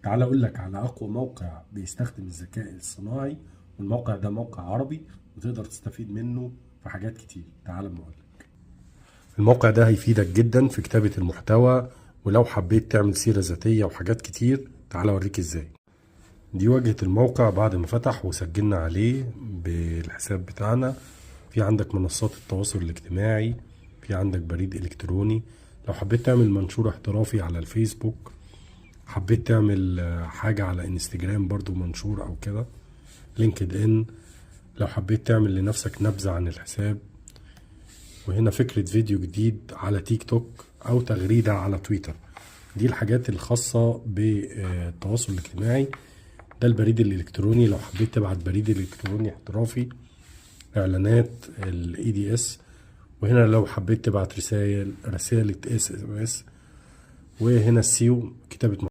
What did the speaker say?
تعال اقول لك على اقوى موقع بيستخدم الذكاء الصناعي، والموقع ده موقع عربي وتقدر تستفيد منه في حاجات كتير. تعال اقول لك. الموقع ده هيفيدك جدا في كتابة المحتوى، ولو حبيت تعمل سيرة ذاتية وحاجات كتير. تعال اوريك ازاي. دي واجهة الموقع بعد ما فتح وسجلنا عليه بالحساب بتاعنا. في عندك منصات التواصل الاجتماعي، في عندك بريد الكتروني. لو حبيت تعمل منشور احترافي على الفيسبوك، حبيت تعمل حاجة على انستجرام برضو منشور او كده، لينكد ان. لو حبيت تعمل لنفسك نبذة عن الحساب، وهنا فكرة فيديو جديد على تيك توك او تغريدة على تويتر. دي الحاجات الخاصة بالتواصل الاجتماعي. ده البريد الالكتروني، لو حبيت تبعت بريد الكتروني احترافي، اعلانات الاي دي اس. وهنا لو حبيت تبعت رسالة اس ام اس. وهنا السيو، كتابة